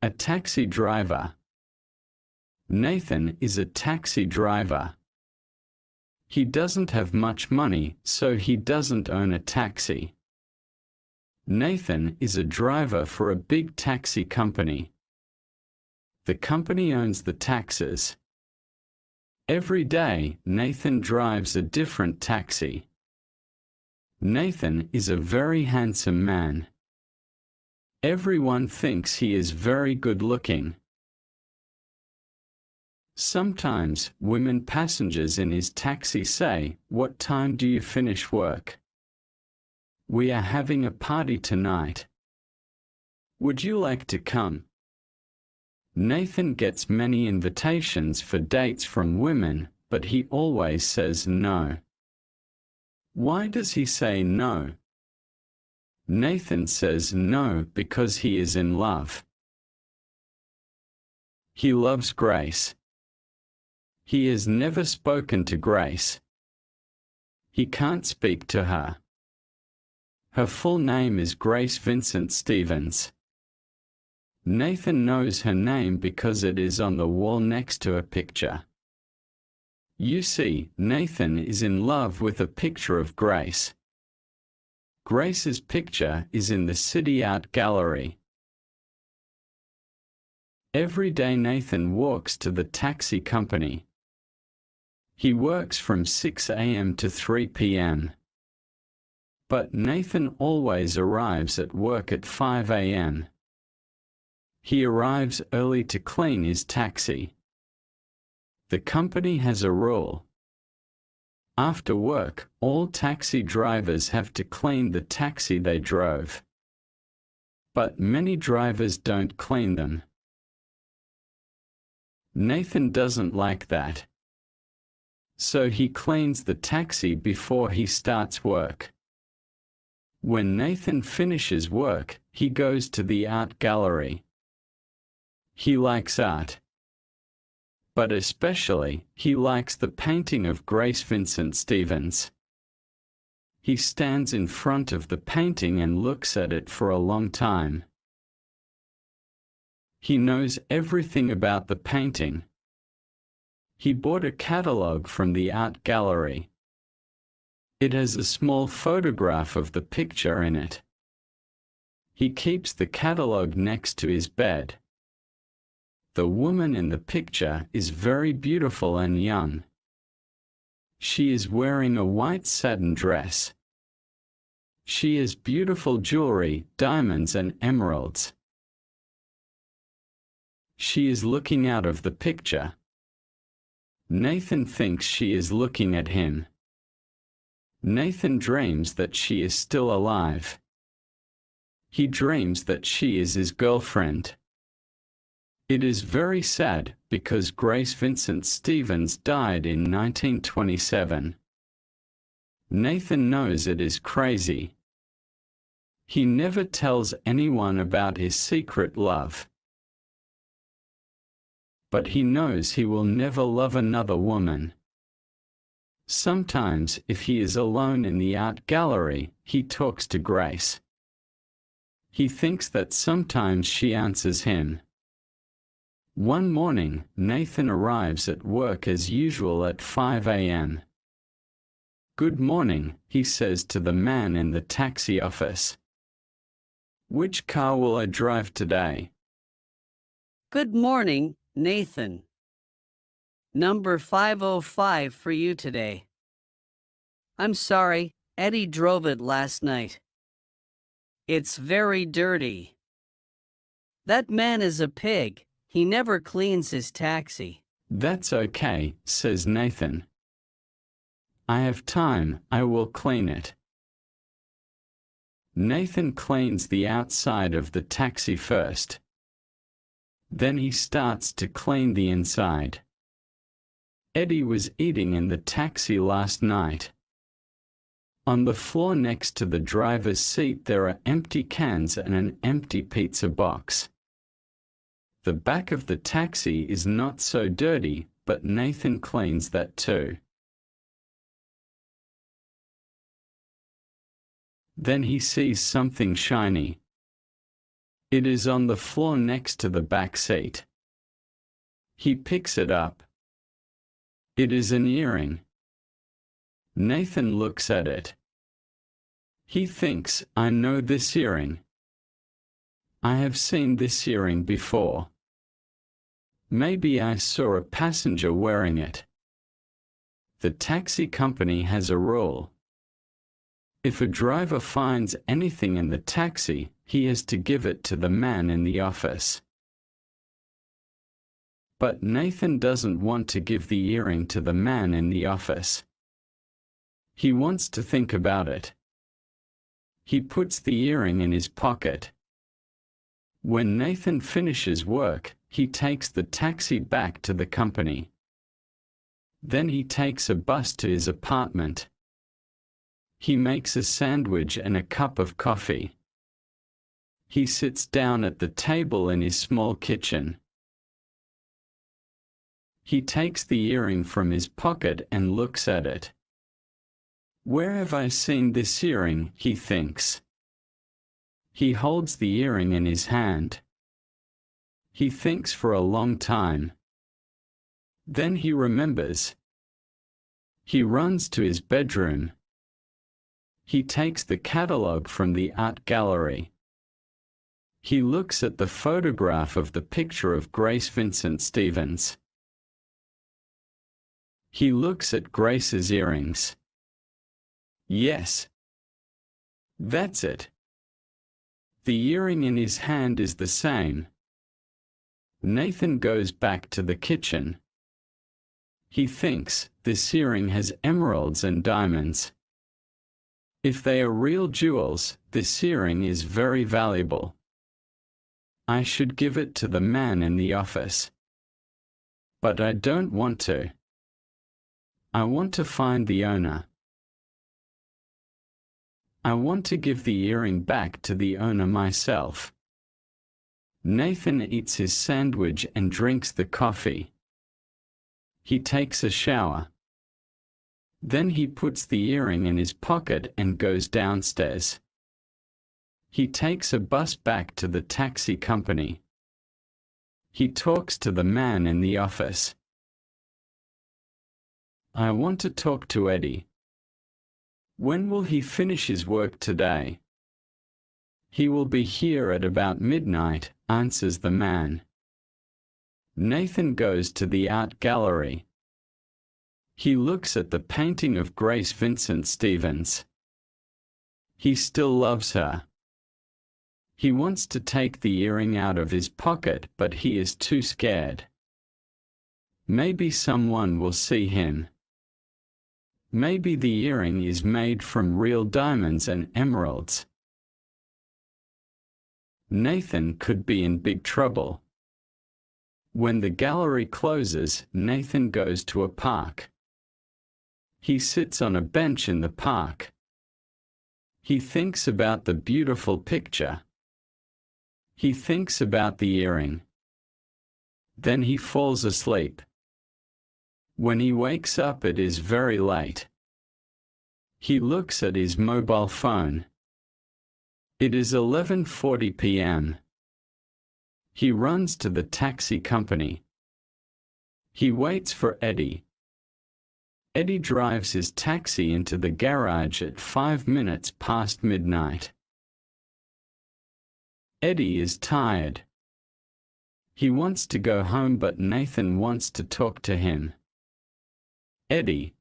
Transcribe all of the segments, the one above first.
A taxi driver. Nathan is a taxi driver. He doesn't have much money, so he doesn't own a taxi. Nathan is a driver for a big taxi company. The company owns the taxis. Every day, Nathan drives a different taxi. Nathan is a very handsome man. Everyone thinks he is very good-looking. Sometimes, women passengers in his taxi say, "What time do you finish work? We are having a party tonight. Would you like to come?" Nathan gets many invitations for dates from women, but he always says no. Why does he say no? Nathan says no because he is in love. He loves Grace. He has never spoken to Grace. He can't speak to her. Her full name is Grace Vincent Stevens. Nathan knows her name because it is on the wall next to a picture. You see, Nathan is in love with a picture of Grace. Grace's picture is in the City Art Gallery. Every day Nathan walks to the taxi company. He works from 6 a.m. to 3 p.m. But Nathan always arrives at work at 5 a.m. He arrives early to clean his taxi. The company has a rule. After work, all taxi drivers have to clean the taxi they drove. But many drivers don't clean them. Nathan doesn't like that. So he cleans the taxi before he starts work. When Nathan finishes work, he goes to the art gallery. He likes art. But especially, he likes the painting of Grace Vincent Stevens. He stands in front of the painting and looks at it for a long time. He knows everything about the painting. He bought a catalogue from the art gallery. It has a small photograph of the picture in it. He keeps the catalogue next to his bed. The woman in the picture is very beautiful and young. She is wearing a white satin dress. She has beautiful jewelry, diamonds and emeralds. She is looking out of the picture. Nathan thinks she is looking at him. Nathan dreams that she is still alive. He dreams that she is his girlfriend. It is very sad because Grace Vincent Stevens died in 1927. Nathan knows it is crazy. He never tells anyone about his secret love. But he knows he will never love another woman. Sometimes, if he is alone in the art gallery, he talks to Grace. He thinks that sometimes she answers him. One morning, Nathan arrives at work as usual at 5 a.m. "Good morning," he says to the man in the taxi office. "Which car will I drive today?" Good morning, Nathan. Number 505 for you today. I'm sorry, Eddie drove it last night. It's very dirty. That man is a pig. He never cleans his taxi. "That's okay," says Nathan. "I have time, I will clean it." Nathan cleans the outside of the taxi first. Then he starts to clean the inside. Eddie was eating in the taxi last night. On the floor next to the driver's seat there are empty cans and an empty pizza box. The back of the taxi is not so dirty, but Nathan cleans that too. Then he sees something shiny. It is on the floor next to the back seat. He picks it up. It is an earring. Nathan looks at it. He thinks, I know this earring. I have seen this earring before. Maybe I saw a passenger wearing it. The taxi company has a rule. If a driver finds anything in the taxi, he has to give it to the man in the office. But Nathan doesn't want to give the earring to the man in the office. He wants to think about it. He puts the earring in his pocket. When Nathan finishes work, he takes the taxi back to the company. Then he takes a bus to his apartment. He makes a sandwich and a cup of coffee. He sits down at the table in his small kitchen. He takes the earring from his pocket and looks at it. Where have I seen this earring, he thinks. He holds the earring in his hand. He thinks for a long time. Then he remembers. He runs to his bedroom. He takes the catalogue from the art gallery. He looks at the photograph of the picture of Grace Vincent Stevens. He looks at Grace's earrings. Yes. That's it. The earring in his hand is the same. Nathan goes back to the kitchen. He thinks, this earring has emeralds and diamonds. If they are real jewels, this earring is very valuable. I should give it to the man in the office. But I don't want to. I want to find the owner. I want to give the earring back to the owner myself. Nathan eats his sandwich and drinks the coffee. He takes a shower. Then he puts the earring in his pocket and goes downstairs. He takes a bus back to the taxi company. He talks to the man in the office. I want to talk to Eddie. When will he finish his work today? He will be here at about midnight, answers the man. Nathan goes to the art gallery. He looks at the painting of Grace Vincent Stevens. He still loves her. He wants to take the earring out of his pocket, but he is too scared. Maybe someone will see him. Maybe the earring is made from real diamonds and emeralds. Nathan could be in big trouble. When the gallery closes, Nathan goes to a park. He sits on a bench in the park. He thinks about the beautiful picture. He thinks about the earring. Then he falls asleep. When he wakes up, it is very late. He looks at his mobile phone. It is 11:40 p.m. He runs to the taxi company. He waits for Eddie. Eddie drives his taxi into the garage at 5 minutes past midnight. Eddie is tired. He wants to go home, but Nathan wants to talk to him. Eddie,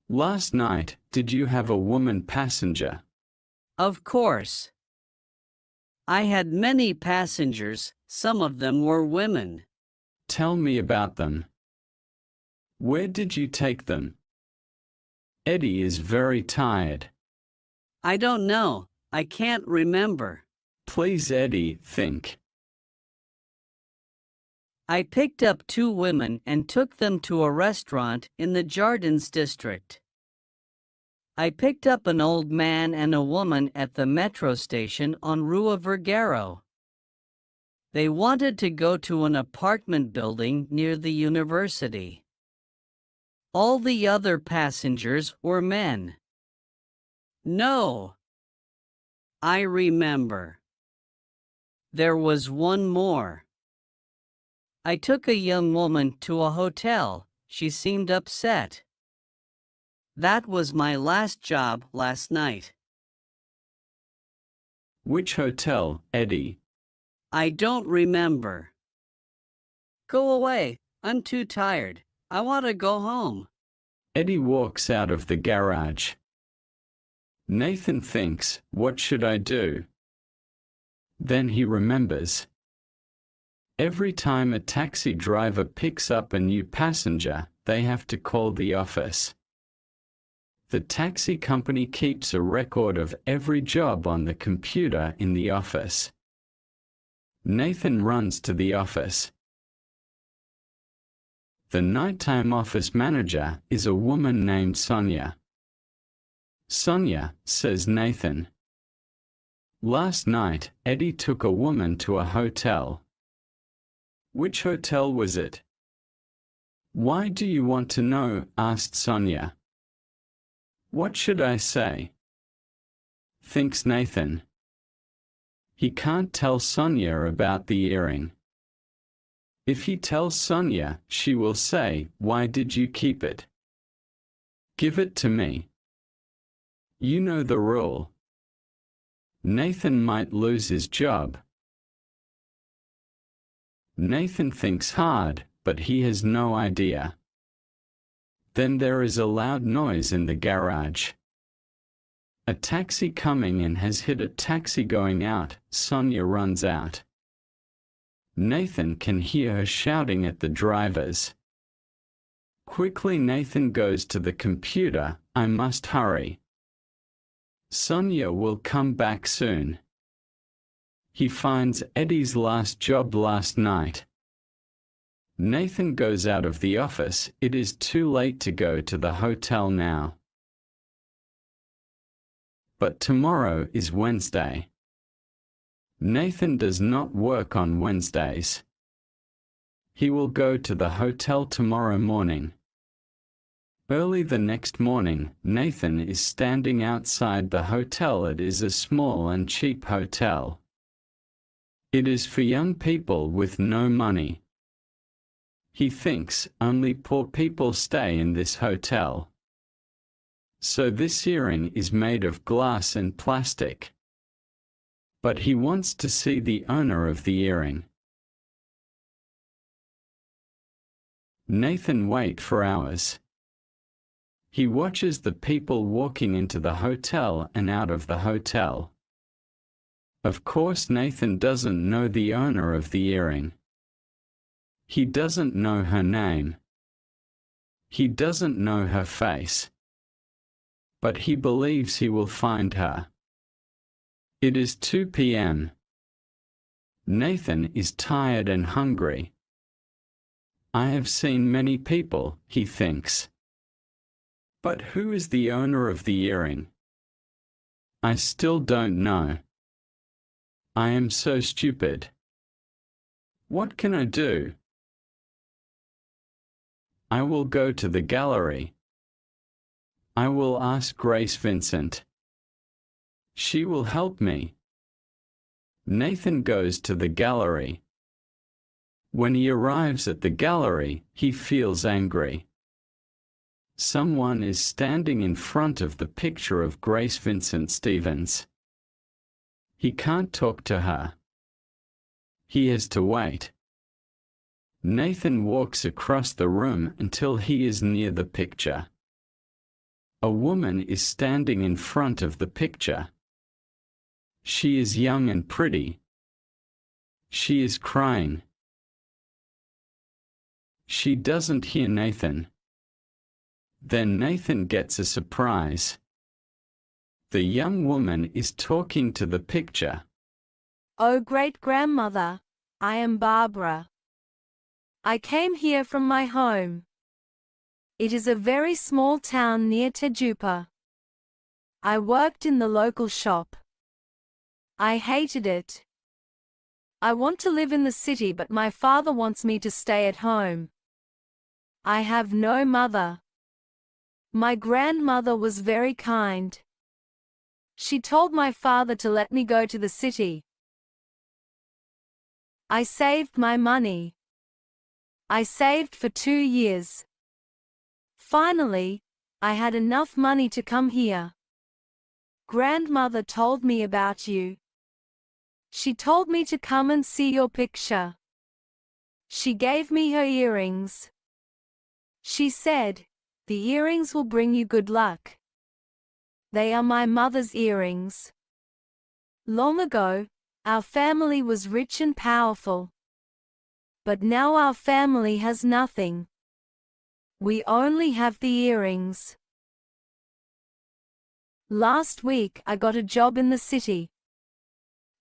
last night, did you have a woman passenger? Of course. I had many passengers, some of them were women. Tell me about them. Where did you take them? Eddie is very tired. I don't know, I can't remember. Please, Eddie, think. I picked up 2 women and took them to a restaurant in the Jardins district. I picked up an old man and a woman at the metro station on Rua Vergara. They wanted to go to an apartment building near the university. All the other passengers were men. No. I remember. There was one more. I took a young woman to a hotel. She seemed upset. That was my last job last night. Which hotel, Eddie? I don't remember. Go away. I'm too tired. I want to go home. Eddie walks out of the garage. Nathan thinks, what should I do? Then he remembers. Every time a taxi driver picks up a new passenger, they have to call the office. The taxi company keeps a record of every job on the computer in the office. Nathan runs to the office. The nighttime office manager is a woman named Sonia. Sonia, says Nathan. Last night, Eddie took a woman to a hotel. Which hotel was it? Why do you want to know? Asked Sonia. What should I say? Thinks Nathan. He can't tell Sonia about the earring. If he tells Sonia, she will say, why did you keep it? Give it to me. You know the rule. Nathan might lose his job. Nathan thinks hard, but he has no idea. Then there is a loud noise in the garage. A taxi coming in has hit a taxi going out. Sonia runs out. Nathan can hear her shouting at the drivers. Quickly Nathan goes to the computer. I must hurry. Sonia will come back soon. He finds Eddie's last job last night. Nathan goes out of the office. It is too late to go to the hotel now. But tomorrow is Wednesday. Nathan does not work on Wednesdays. He will go to the hotel tomorrow morning. Early the next morning, Nathan is standing outside the hotel. It is a small and cheap hotel. It is for young people with no money. He thinks only poor people stay in this hotel. So this earring is made of glass and plastic. But he wants to see the owner of the earring. Nathan waits for hours. He watches the people walking into the hotel and out of the hotel. Of course, Nathan doesn't know the owner of the earring. He doesn't know her name. He doesn't know her face. But he believes he will find her. It is 2 p.m. Nathan is tired and hungry. I have seen many people, he thinks. But who is the owner of the earring? I still don't know. I am so stupid. What can I do? I will go to the gallery. I will ask Grace Vincent. She will help me. Nathan goes to the gallery. When he arrives at the gallery, he feels angry. Someone is standing in front of the picture of Grace Vincent Stevens. He can't talk to her. He has to wait. Nathan walks across the room until he is near the picture. A woman is standing in front of the picture. She is young and pretty. She is crying. She doesn't hear Nathan. Then Nathan gets a surprise. The young woman is talking to the picture. Oh, great-grandmother, I am Barbara. I came here from my home. It is a very small town near Tejupa. I worked in the local shop. I hated it. I want to live in the city, but my father wants me to stay at home. I have no mother. My grandmother was very kind. She told my father to let me go to the city. I saved my money. I saved for 2 years. Finally, I had enough money to come here. Grandmother told me about you. She told me to come and see your picture. She gave me her earrings. She said, "The earrings will bring you good luck." They are my mother's earrings. Long ago, our family was rich and powerful. But now our family has nothing. We only have the earrings. Last week I got a job in the city.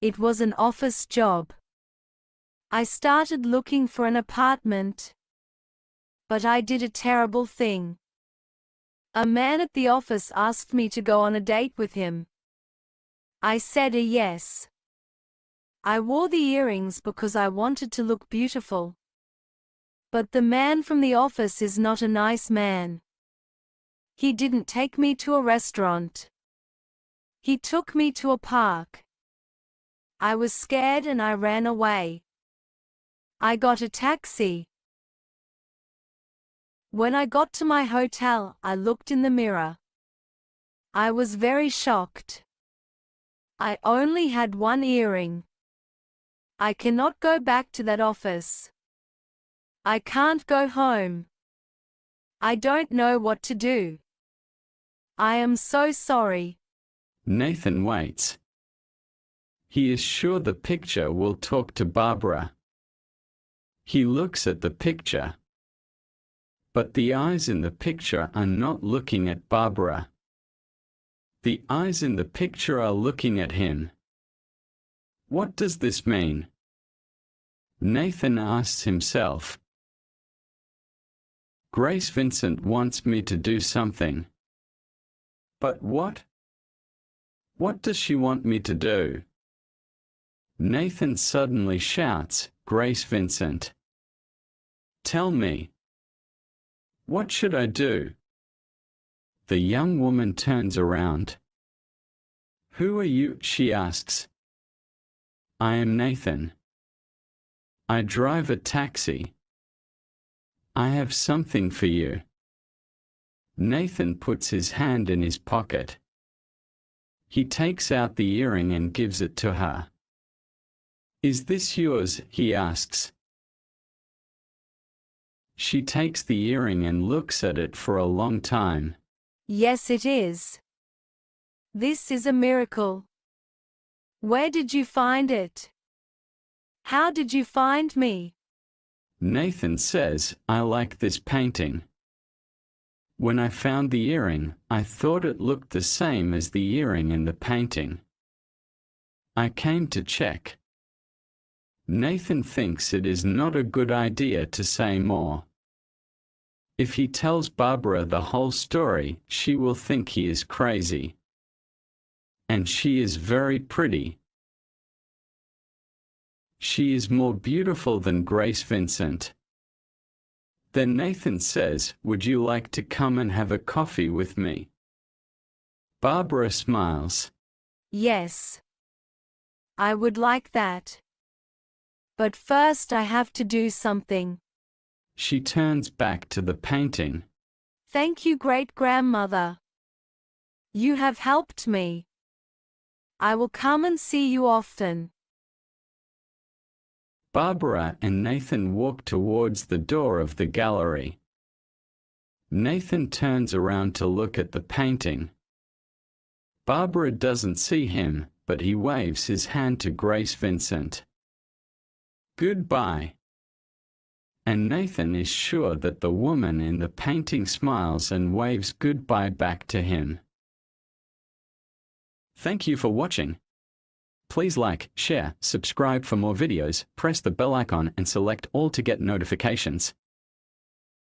It was an office job. I started looking for an apartment. But I did a terrible thing. A man at the office asked me to go on a date with him. I said a yes. I wore the earrings because I wanted to look beautiful. But the man from the office is not a nice man. He didn't take me to a restaurant. He took me to a park. I was scared and I ran away. I got a taxi. When I got to my hotel, I looked in the mirror. I was very shocked. I only had one earring. I cannot go back to that office. I can't go home. I don't know what to do. I am so sorry. Nathan waits. He is sure the picture will talk to Barbara. He looks at the picture. But the eyes in the picture are not looking at Barbara. The eyes in the picture are looking at him. What does this mean? Nathan asks himself. Grace Vincent wants me to do something. But what? What does she want me to do? Nathan suddenly shouts, "Grace Vincent! Tell me. What should I do?" The young woman turns around. "Who are you?" she asks. "I am Nathan. I drive a taxi. I have something for you." Nathan puts his hand in his pocket. He takes out the earring and gives it to her. "Is this yours?" he asks. She takes the earring and looks at it for a long time. Yes, it is. This is a miracle. Where did you find it? How did you find me? Nathan says, "I like this painting. When I found the earring, I thought it looked the same as the earring in the painting. I came to check." Nathan thinks it is not a good idea to say more. If he tells Barbara the whole story, she will think he is crazy. And she is very pretty. She is more beautiful than Grace Vincent. Then Nathan says, "Would you like to come and have a coffee with me?" Barbara smiles. Yes. I would like that. But first I have to do something. She turns back to the painting. Thank you, great-grandmother. You have helped me. I will come and see you often. Barbara and Nathan walk towards the door of the gallery. Nathan turns around to look at the painting. Barbara doesn't see him, but he waves his hand to Grace Vincent. "Goodbye." And Nathan is sure that the woman in the painting smiles and waves goodbye back to him. Thank you for watching. Please like, share, subscribe for more videos, press the bell icon and select all to get notifications.